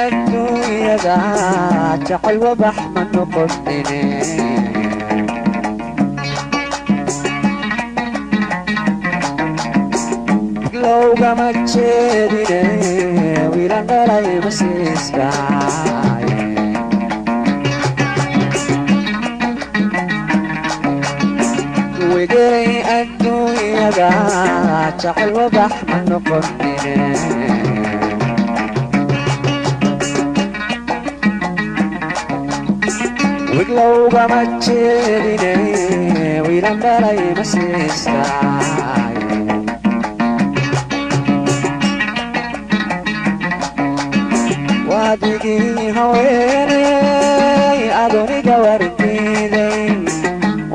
adduunyada jacayl wabax ma noqotine lowgama jeedine wiilan dhalay masiiskaaye wegelay adduunyada jacayl wabax ma noqotine wiglowgama jeedine wiilan dhalay masiiskaaye wadigii haweeney adoniga wardiiday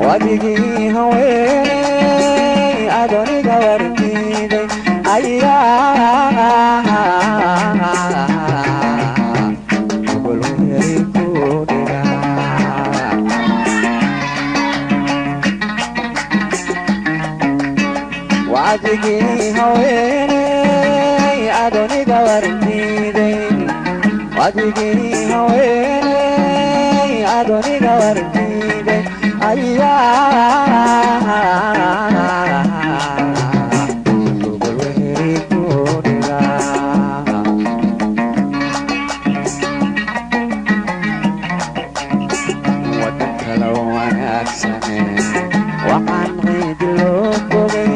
wadigii haweeney adoniga wardiiday ayaa gulweri ku dhiga wadigii haweeney adoniga wardiiday wadigii haweeney adoniga wardiiday ayaa gulweri ku dhiga wadan kala wanaagsane waxaan ciidi loo bogay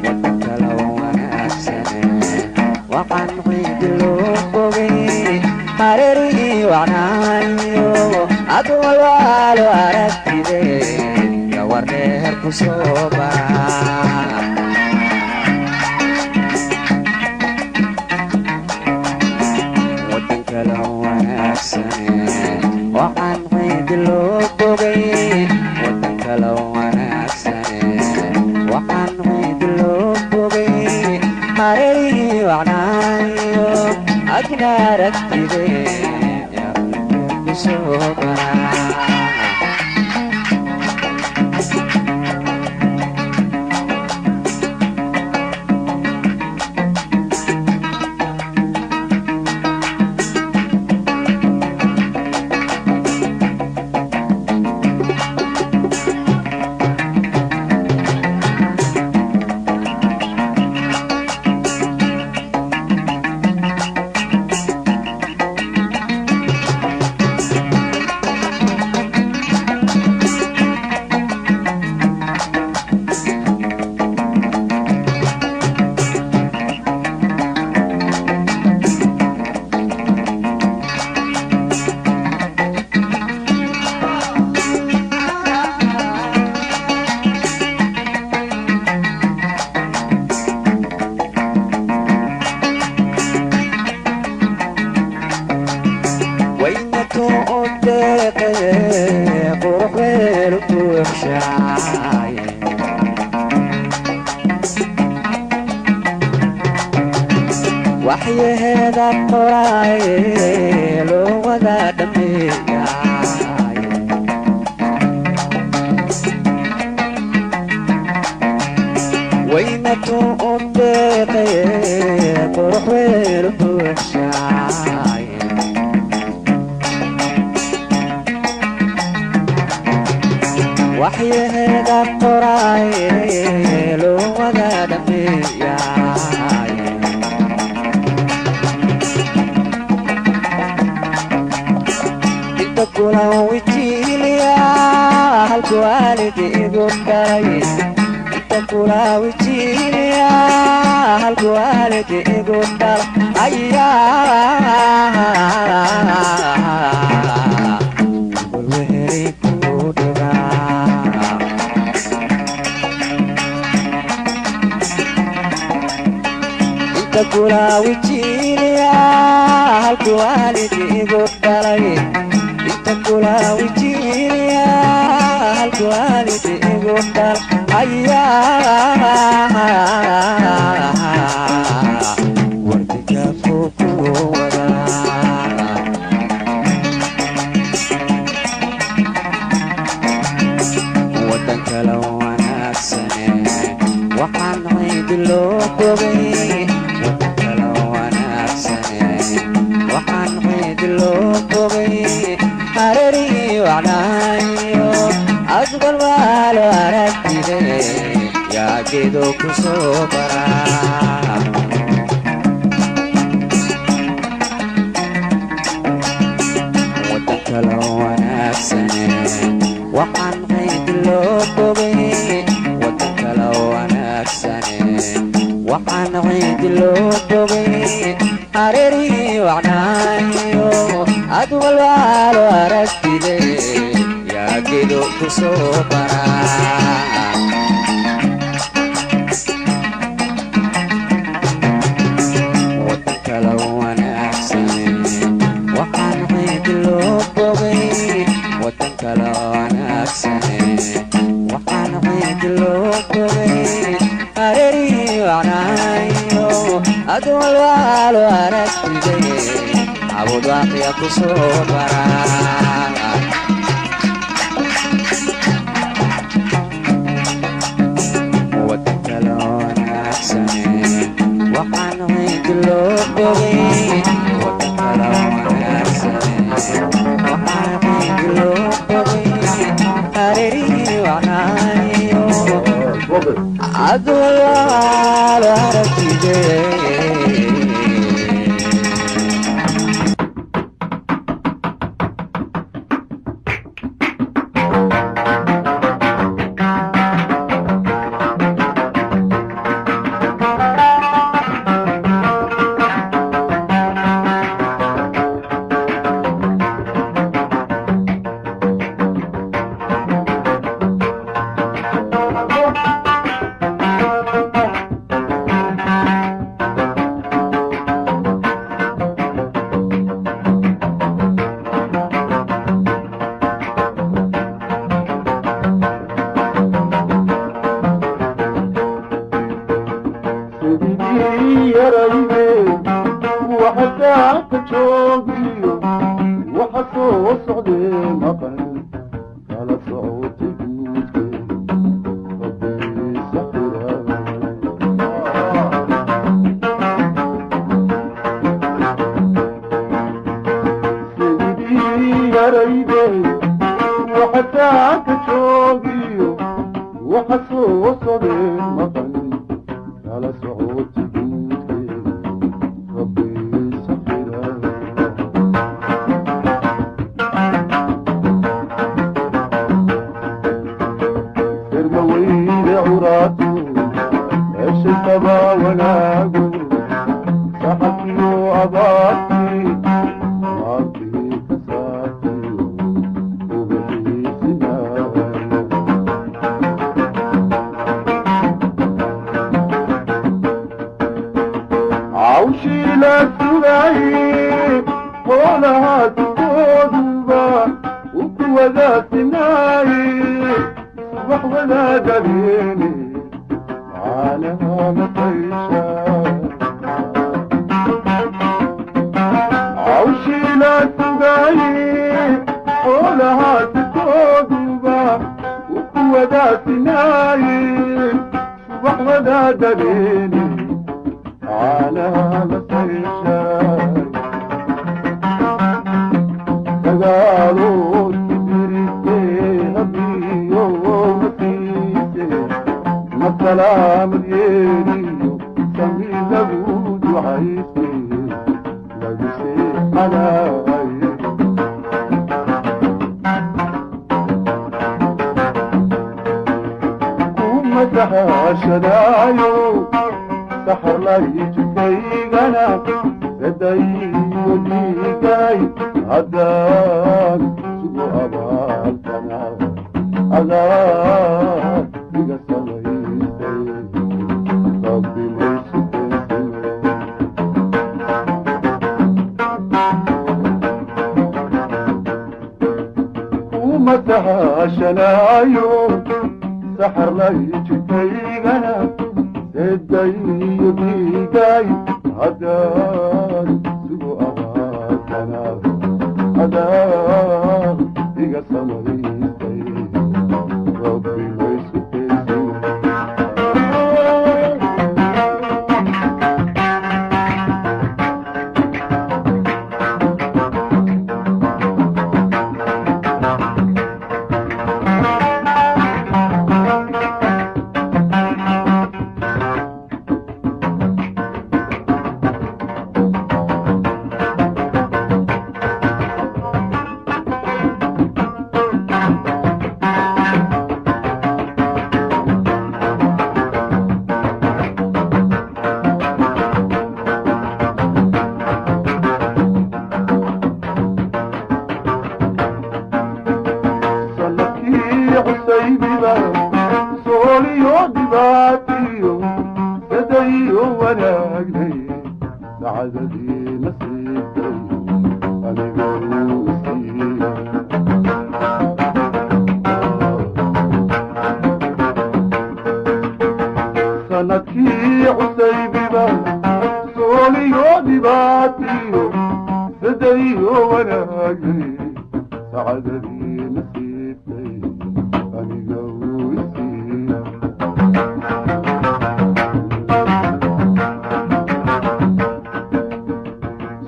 wadan kala wanaagsane waxaan ciidi loo bogay hareerihii wacnaayo adwalwaalo aragtide gawar dheer ku soo bara wadan kala wanaagsane waxaan ciidi loo bogay wadan kala wanaagsane waxaan ciidi loo bogay hareerihii wacnaayo adna aragtide waxyaheeda qoraaye loo wada dhameeyaaye waynatu u deeqaye qurux weelu buuxshaaye waxyaheeda qoraaye loo wada dhameeyaaye kula wijiiliya halku waalidi igu dhalay inta kula wijiiliya halku waalidi igu dhalay ayaa gulweri ku dhiga inta kula wijiiliya halku waalidi igu dhalay kula wijiiliya halku waalidi igu dhal ayaa wardiga ku wada wadan kala wanaagsane waxaan ciidi loo bogay wadan kala wanaagsane waxaan geedo ku soo baraa wadan kala wanaagsane waxaan qayd loo bogay wadan kala wanaagsane waxaan qayd loo bogay hareerihii wacnaayo ad walbaalo aragtide yaa geedo ku soo baraa wadan kala wanaagsane waxaan qayd loo bogay wadan kala wanaagsane waxaan qayd loo bogay hareerihii wacnaayo ad walbaalo aragtide abud waaqiya ku soo baraa wadan kala wanaagsane waxaan qayd loo bogay wadan kala wanaagsane waxaan qayd loo bogay hareerihii wacnaayo ad walbaalo aragtide sanadkii cusaybiba sooliyo dhibaatiyo sadaiyo wanaagay sacadadii nasiibtay aniga uu isiiya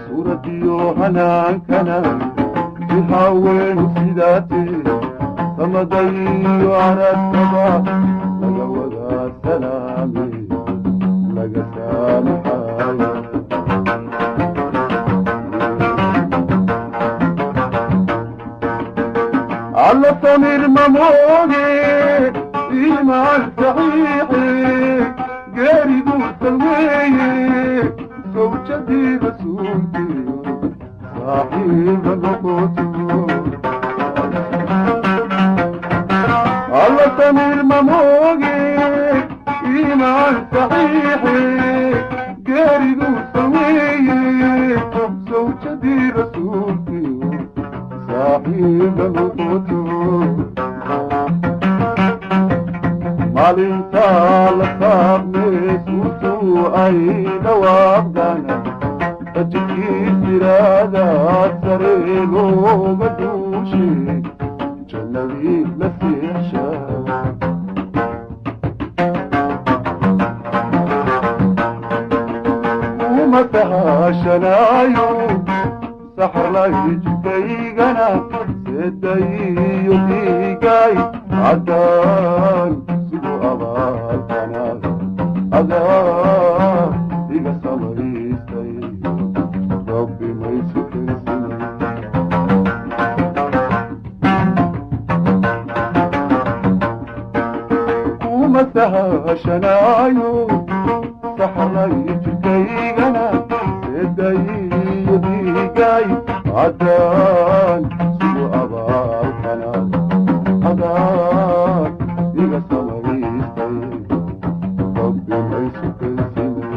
suuradiyo hanaankana ihaween sidaatee samadayo aradkaba laga wadaa salaame laga saamaxayo alla samir mamooge iimaan saxiixe geeridu salweeye sawjadii rasuulkiyo saaxiiba noqoto alla samir mamooge iimaan saxiixe geeridu salweeye sawjadii rasuulkiyo saaxiiba noqoto maalintaa la saabnee suurtuu ay dhawaaqdana ajirkii siraadaa sare looga duushe jannadii la seexsha uma sahashanaayo saxarlay jidkaygana seedaiyo dhiigay caddaan sigu abaalkanaad adaa iga samaystay rabbi maysu kensinay kuma sahashanaayo saxarlay jidkaygana seedaiyo dhiigay caddaan sigu abaalkanaad adaa iga samaystay rabbi maysu kensinay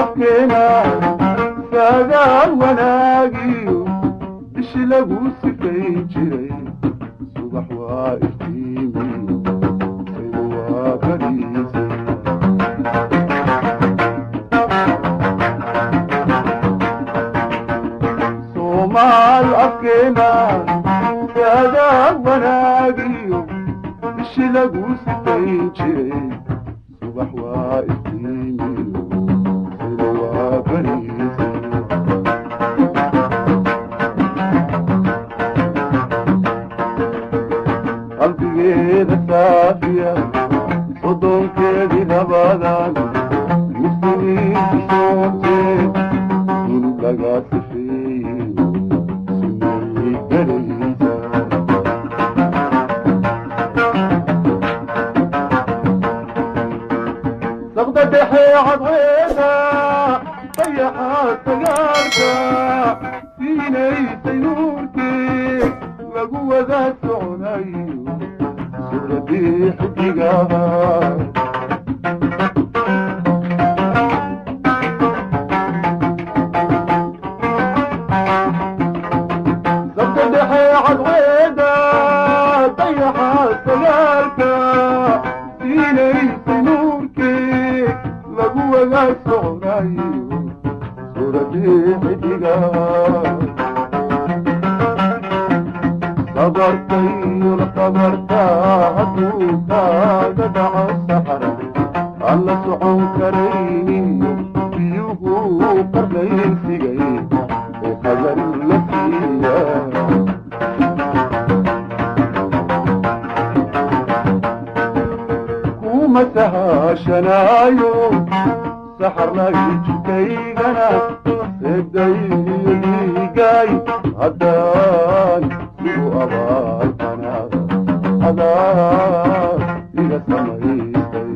afkeena sagaal wanaagiyo bishi lagu sifayn jiray subax waa iftiimi saydu waa bariisay soomaal afkeena sagaal wanaagiyo bishi lagu sifayn jiray subax waa iftiimi qalbigeeda saafiya sodonkeedii nabadan muslimiinta soomtee dulub lagaa sifeeye sunnayey galaysa saqda dhexe cadceeda dayaxaa sagaarka siinaysay nuurkee lagu wada soconayo suuradii xidigaha sabta dhexe cadceeda dayaxaa sagaalka siinaysay nuurkee lagu wada soconayo suuradii xidigaha sabartayo la sabartaa hadduu kaaga dhaco saxara aan la socon karayniyo biyuhu qarnaysigay ee hadal la siiya kuma sahashanaayo saxarlay jidkaygana seedayiyo dhiigay haddaan igu abaalkana adaa iga samaysay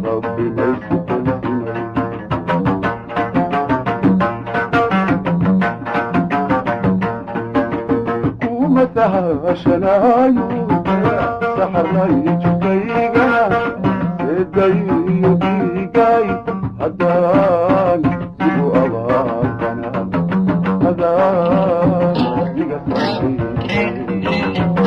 rabbi maysu kalsimay kuma sahashanaayo saxarlay jidkaygana seedayiyo dhiigay haddaan igu abaalkana adaa iga samaysay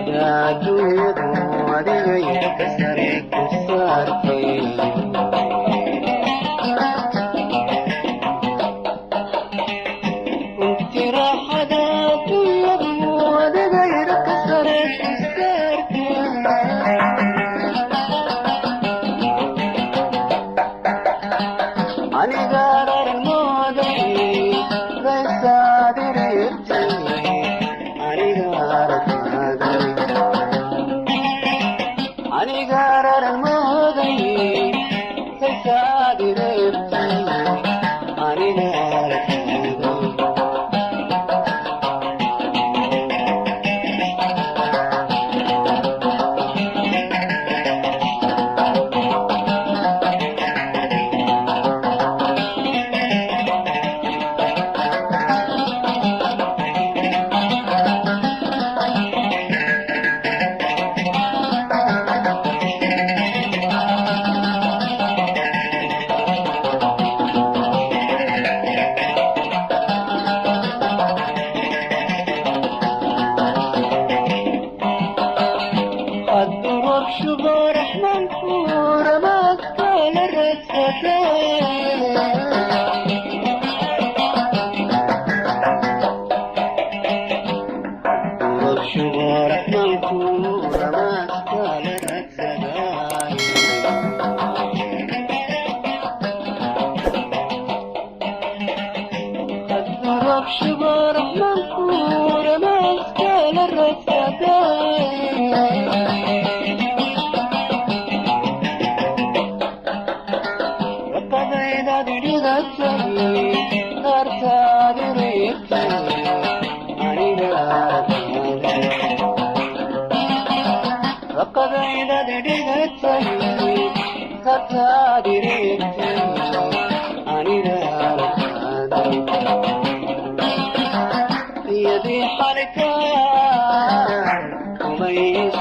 adduunyadu adiga kasare ku saartay runtii raaxada dunyadu adigayda kasare ku saartay aniga rarmooday raysaadireertay aniga rarmooday raysaadireertay aniga الدروب شبه رحمن كورة ما كان الدروب شبه رحمن كورة ما كان الدروب شبه رحمن كورة ما كان لقد إذا دريت يدي حركة وميز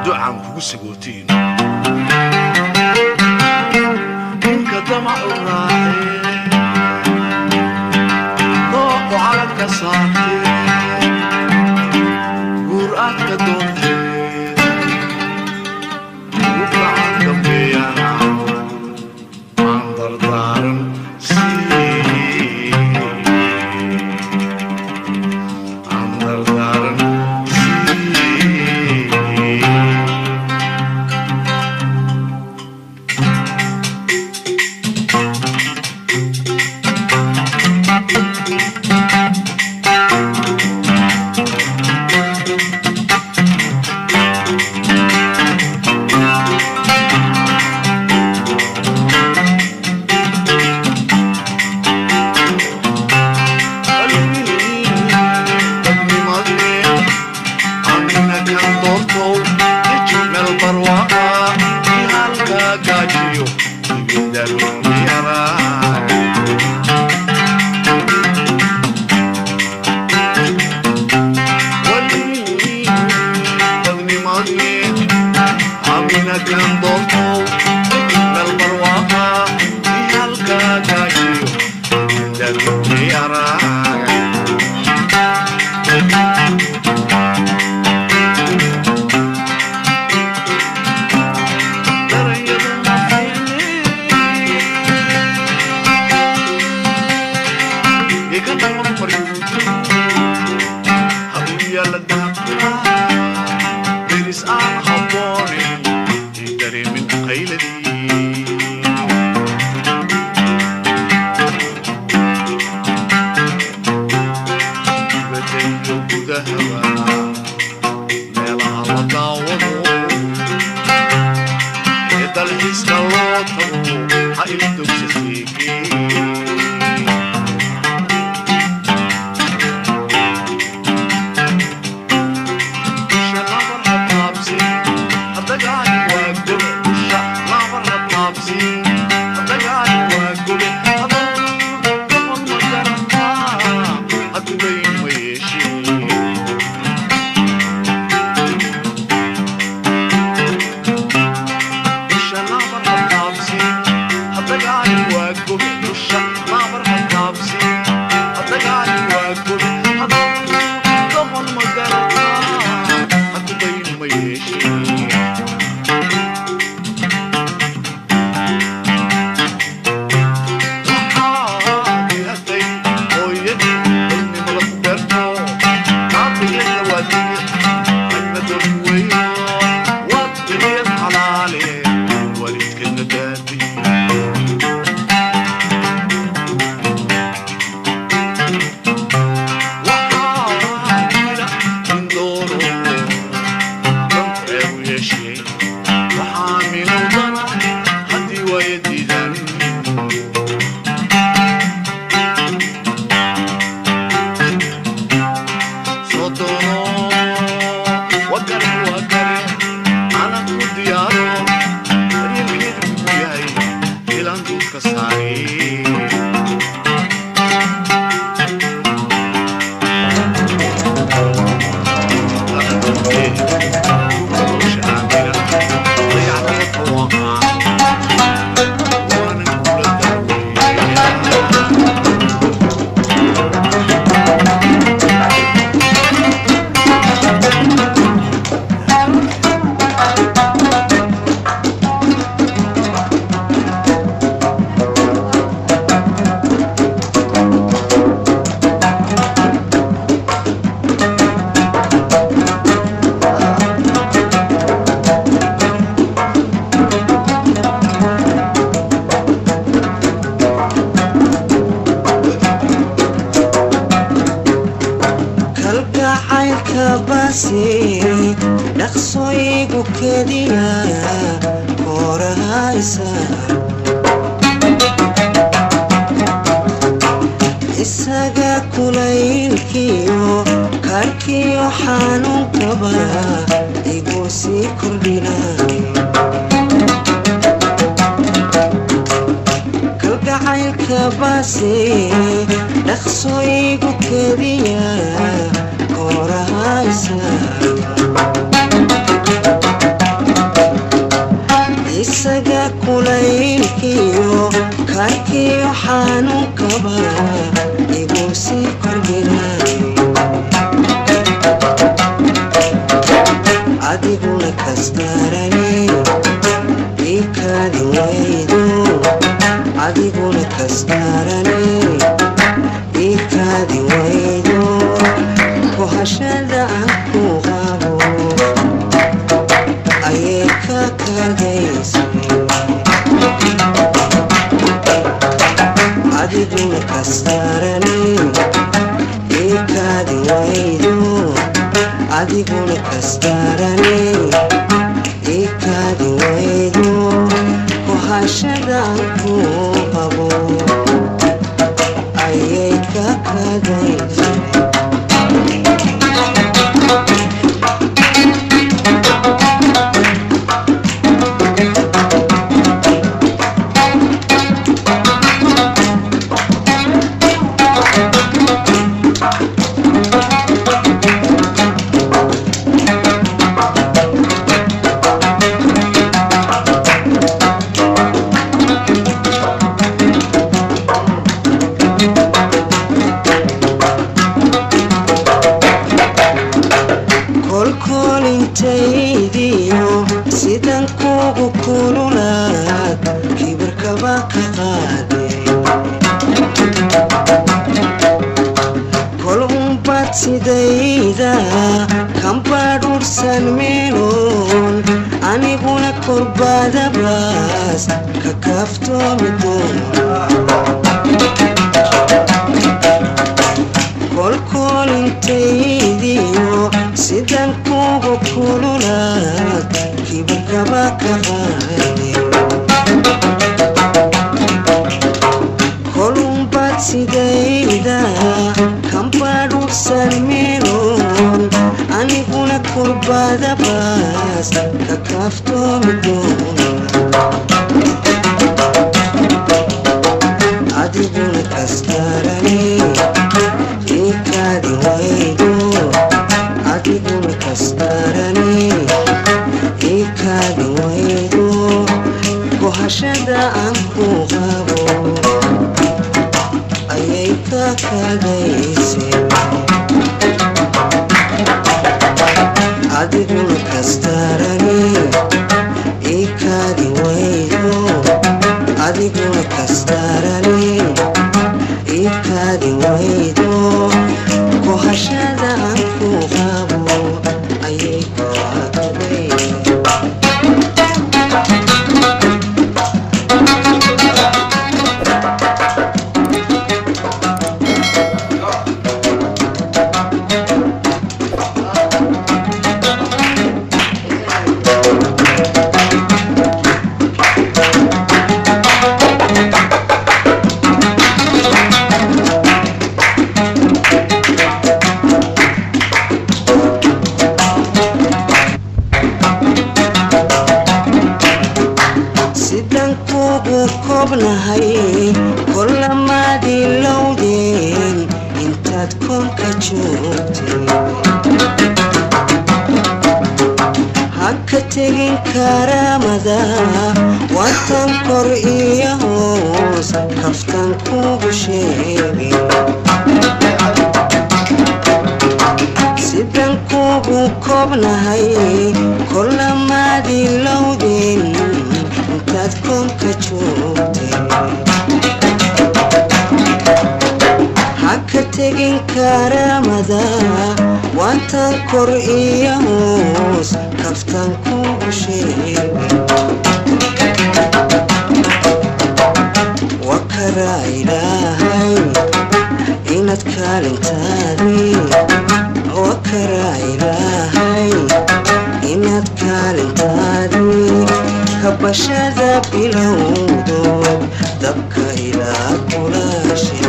ducaan kugu sagootiin ninka damac u raacee dooqu calanka saartee guur aad ka doontee ugu gacan dambeeyana aan dardaaran dhaqsooyigu keliya korahaysa isaga kulaylkiyo karkiyo xanuunkaba igu sii kordhinay kalgacaylka basi dhaqsooyigu keliya korahaysa kastarani ikadi waydo adiguna kastarani ikadi waydo kohashada aan ku qabo ayay ka kagaysa adiguna kastarani ikadi waydo adiguna kastarani ikadi waydo kohashada ku qabo ayay ka kagaysa kolkolintaydiyo sidan kugu kululaad kibirkaba ka qaade kol umbad sidayda kambadhursan meeloon aniguna korbadabaas ka kaaftoomi doona kolkolintaydiyo sidan kugu kululaad kibirkaba ka qaade kolumbad sidayda kambadhursan meeloon aniguna korbadabaas ka kaaftoomi doona adiguna kastarani ikadi waydo adiguna kastarani ikadi waydo kohashada aan ku qabo ayay ka kagayse adiguna kastarani ikadi waydo adiguna kastarani ikadi waydo kohashada aan ku qabo ayay ka kagayse sidan kugu kobnahay kolamaadii lowdeen intaad koonka joogtay haka tegin karaamada watan kor iyo hoos kaftan kugu sheegin sidan kugu kobnahay kolamaadii lowdeen intaad koonka joogtay haka tegin karaamada watan kor iyo hoos kaftan kugu sheegin wakaraa ilaahay inaad kaalintaadii wakaraa ilaahay inaad kaalintaadii kabashada bilowdo dabka ilaa kulaashay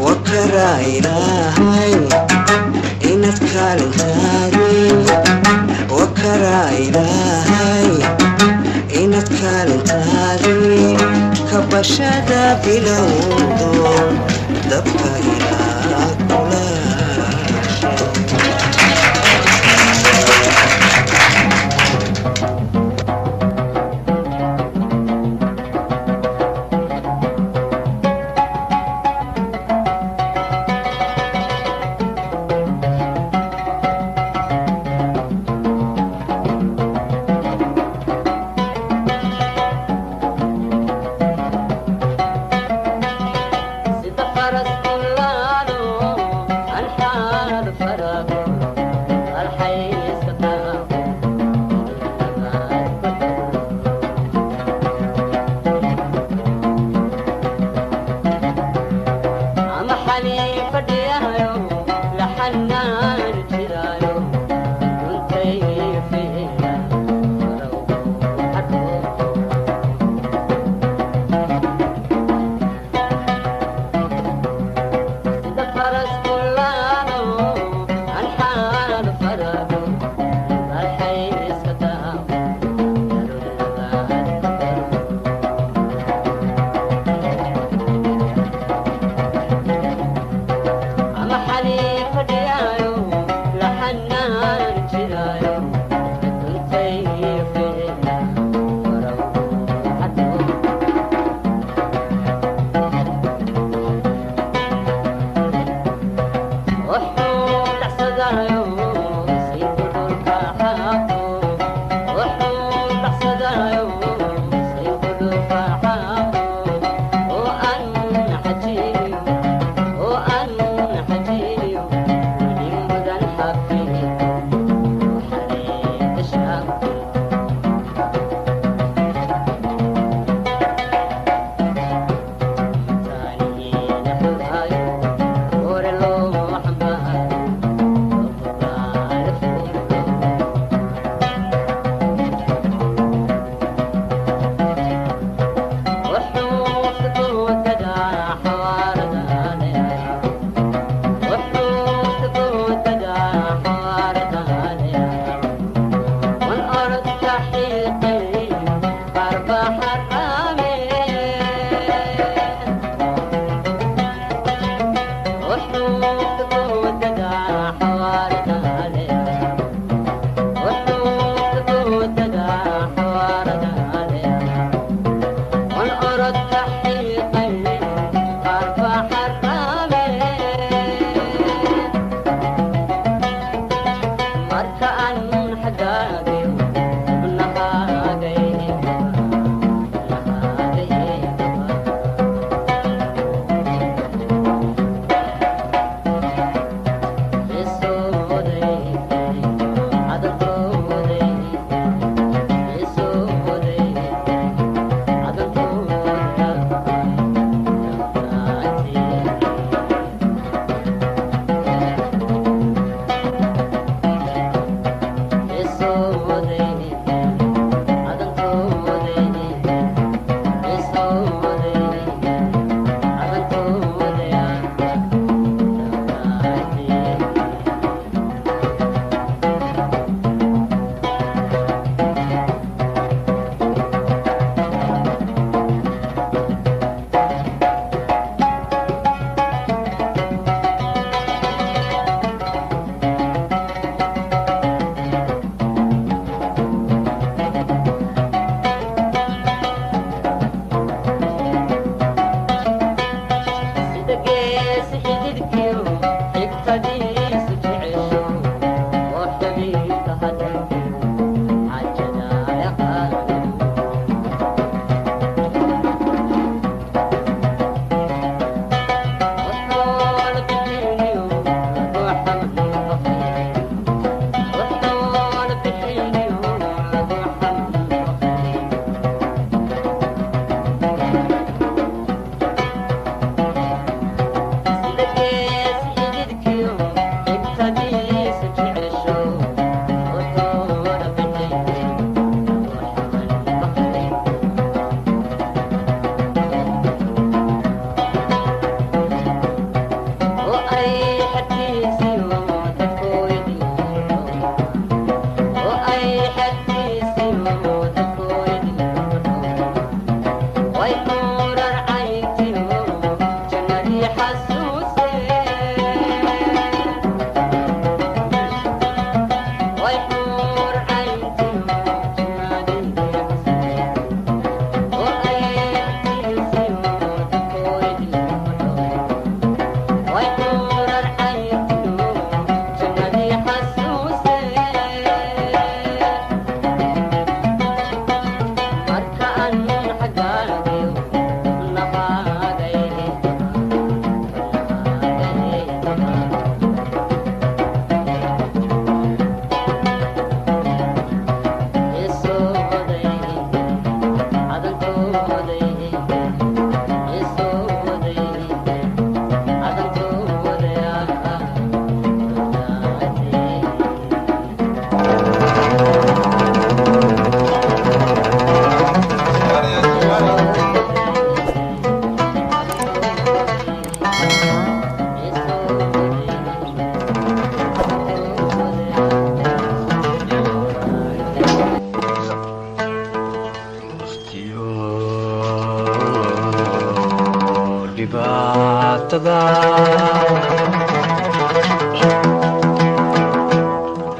wakaraa ilaahay inaad kaalintaadii wakaraa ilaahay inaad kaalintaadii kabashada bilowdo dabka ilaa kulaashay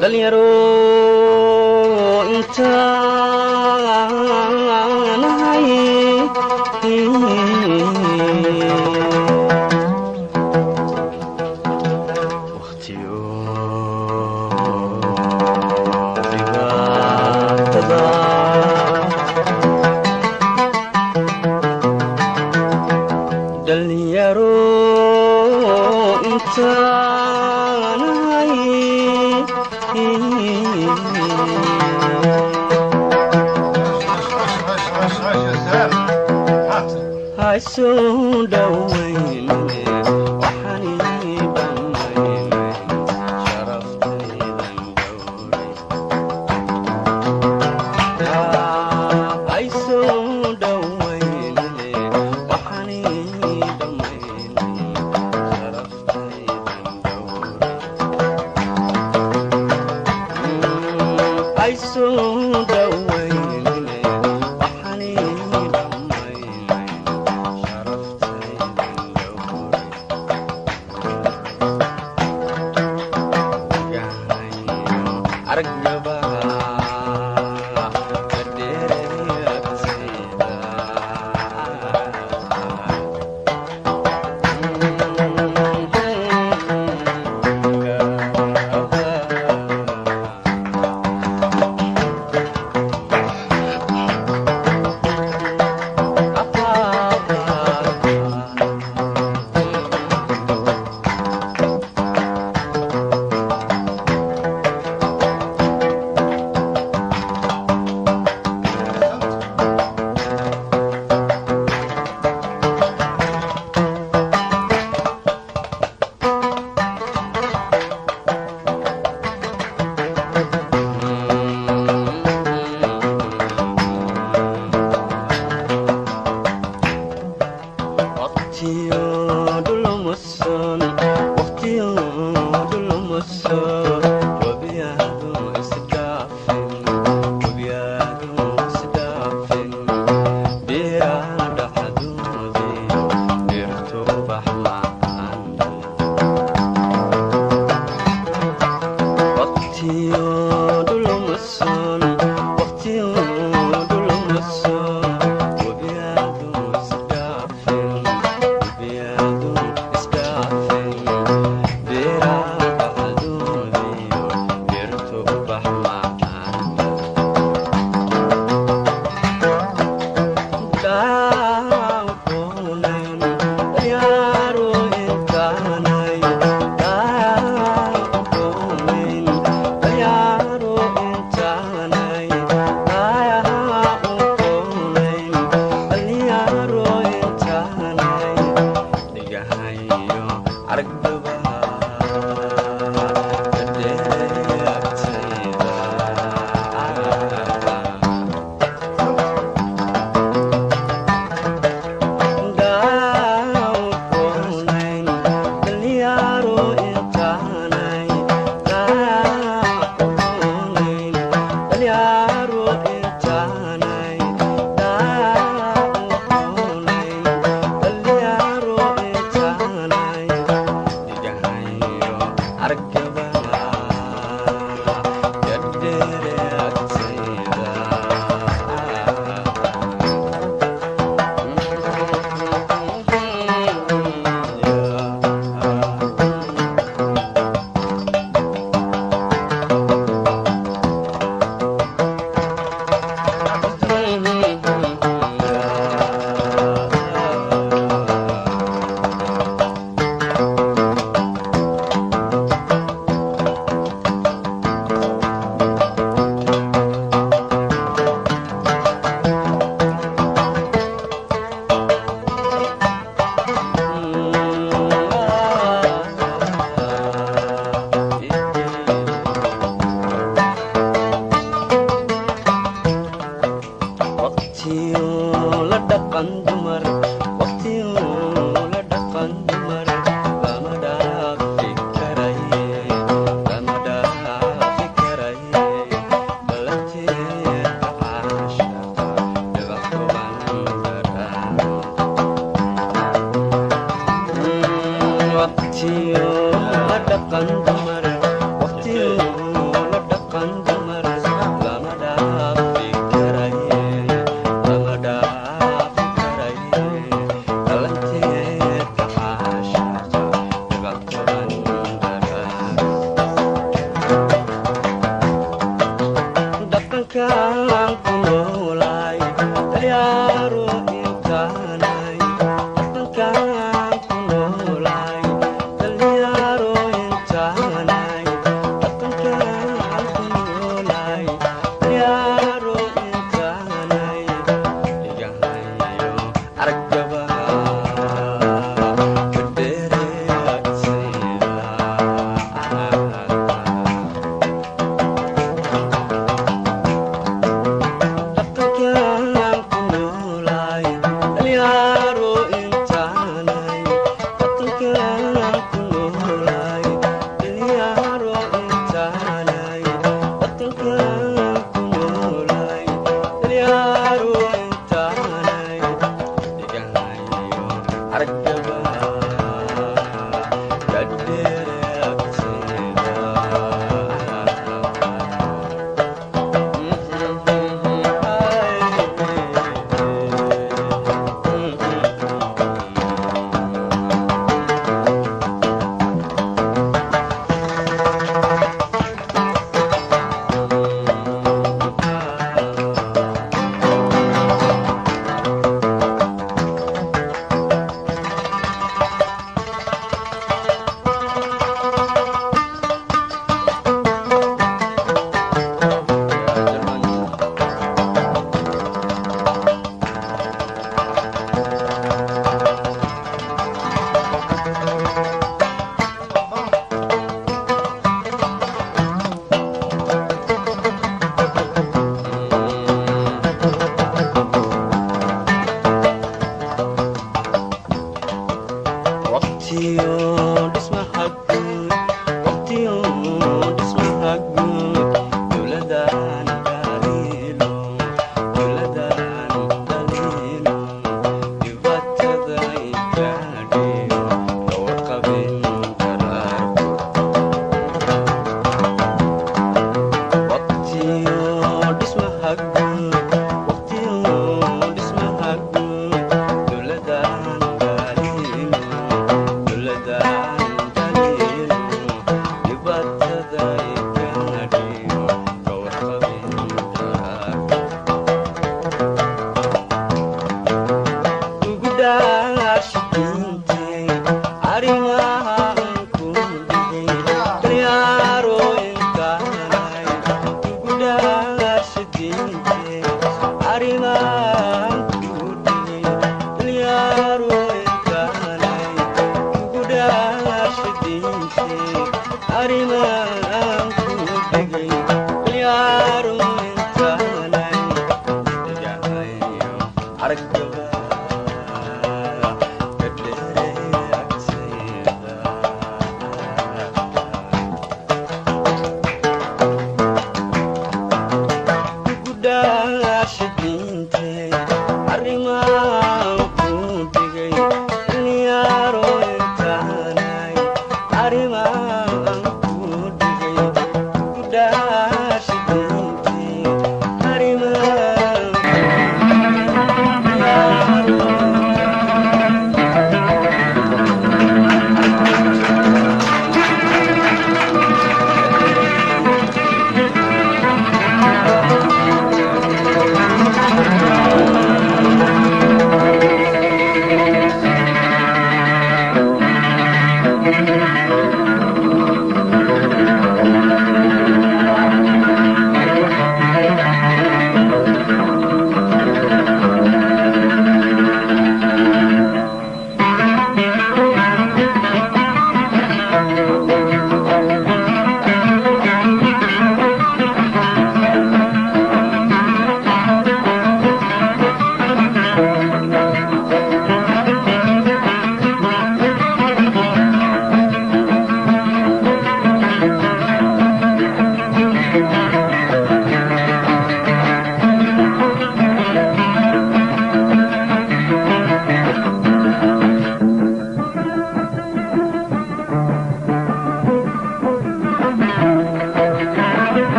dhalinyaro intaan ahay waqtiyo dhibaatada dhalinyaro intaan ahay haysoo dhawaynane waxaan ii dhammaynay sharaftaydan dhowray haysoo dhawaynane waxaan ii dhammaynay sharaftaydan dhowray haysoo dhawaynane waxaan ii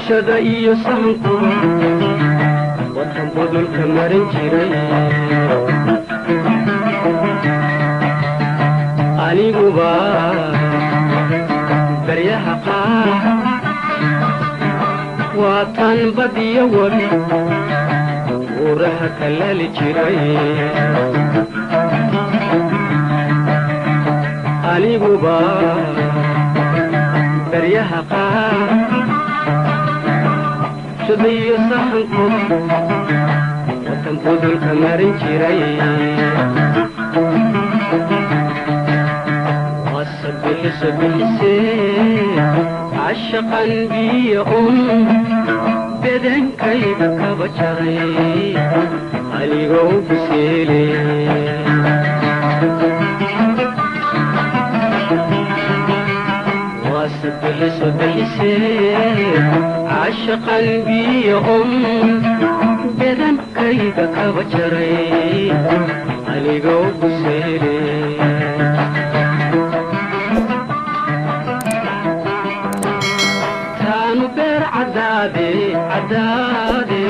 bulshada iyo sahanku wadan budulka marin jiray aniguba baryaha qaar watan badiyo wabi uraha kalali jiray aniguba baryaha qaar شبيه صحنكم وتنفذ الكمارين جيري والسبح سبح سير عشقا بي بدن كيفك بشري عليقو بسيلي سبح سبح سير عشقا بي بدن كيدك بشري عليقو بسيري تانو بير عدادي عدادي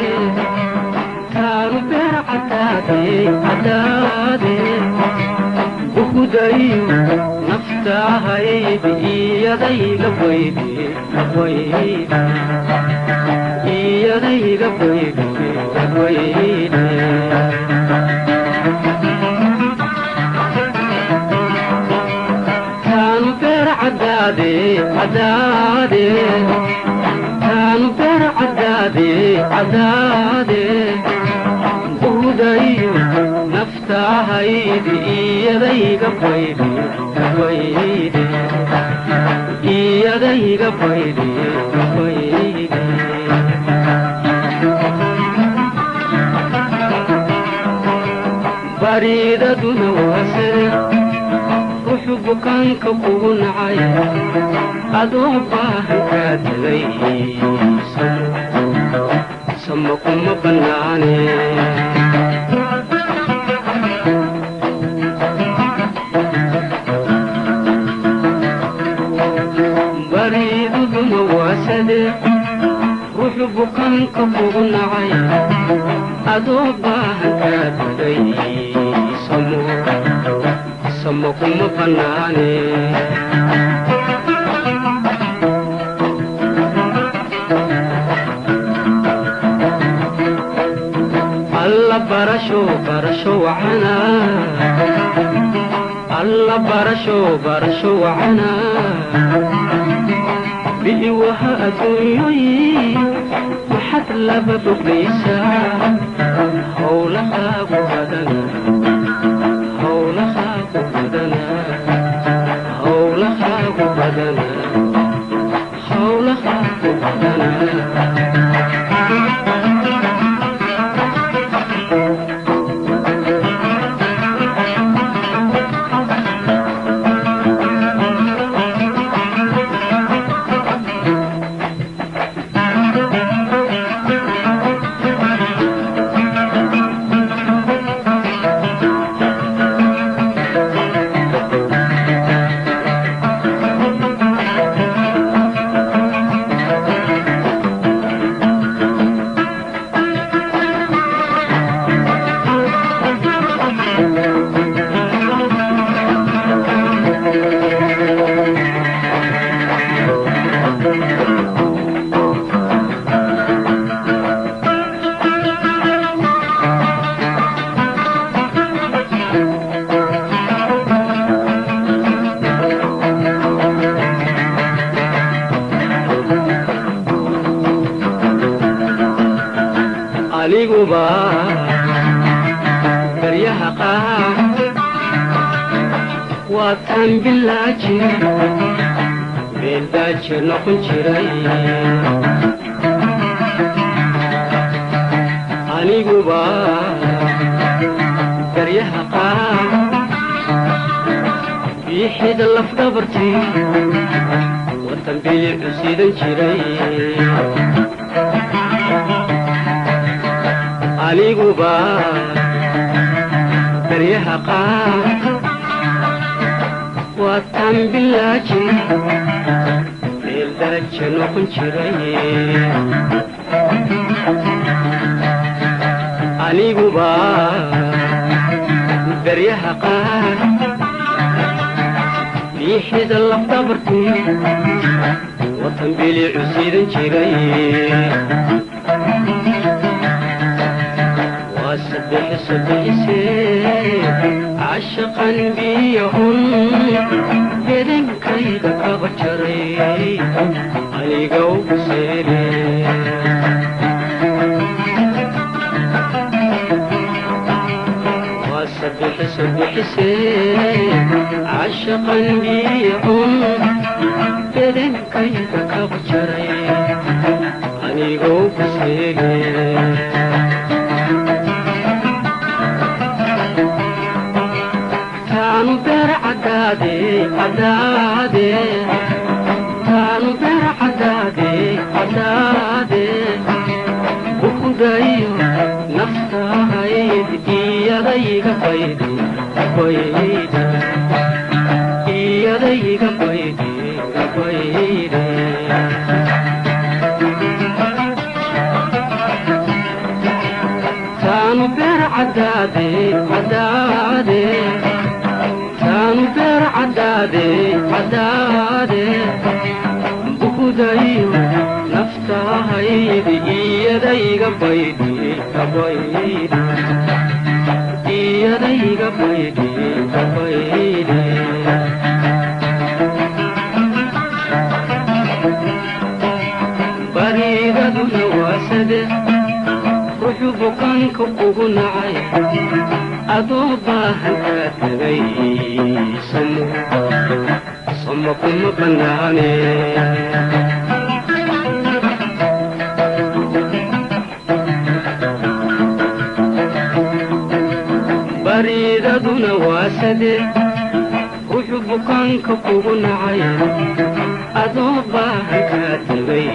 تانو بير عدادي عدادي بخدايو نفتاهي بإيدي لبويدي لبويدي إيدي لبويدي لبويدي كانوا بير عدادي عدادي كانوا بير عدادي عدادي بخدايو نفتاهي بإيدي لبويدي لبويدي إيدي لبويدي لبويدي bariidaduna waa side ruuxu bukaanka kugu nacay adoo baahan kaa tegay sama kuma bannaane bariidaduna waa side ruuxu bukaanka kugu nacay adoo baahan kaa tegay sama kuma bannaane alla barasho wacana alla barasho wacana bi'i waha adduunyoyi maxad laba boglaysaa howlahaagu badana aniguba baryaha qaar waa tan bilaaji beeldaaji noqon jiray aniguba baryaha qaar biixida lafdhabartii watan bilicu siidan jiray aniguba baryaha qaar waa tan bilaaji beeldaaji noqon jiray aniguba baryaha qaar biixida lafdhabartii watan bilicu siidan jiray عشقا بيهم بدن كيد كبشري علي قوب سيري وسبح عشقا بيهم بدن كيد كبشري علي قوب سيري كانوا بير عدادي وكدايو نفسها هيدي يا ضيق قيدي يا ضيق قيدي كانوا بير عدادي كانوا بير عدادي بكدايو نفسها هيدي يا ضيق قيدي يا ضيق قيدي bariidaduna waa sade ruuxu bukaanka kugu nacay adoo baahan kaa tegay sama kuma bannaane bariidaduna waa saddex ruuxu bukaanka kugu nacay adoo baahan kaa tegay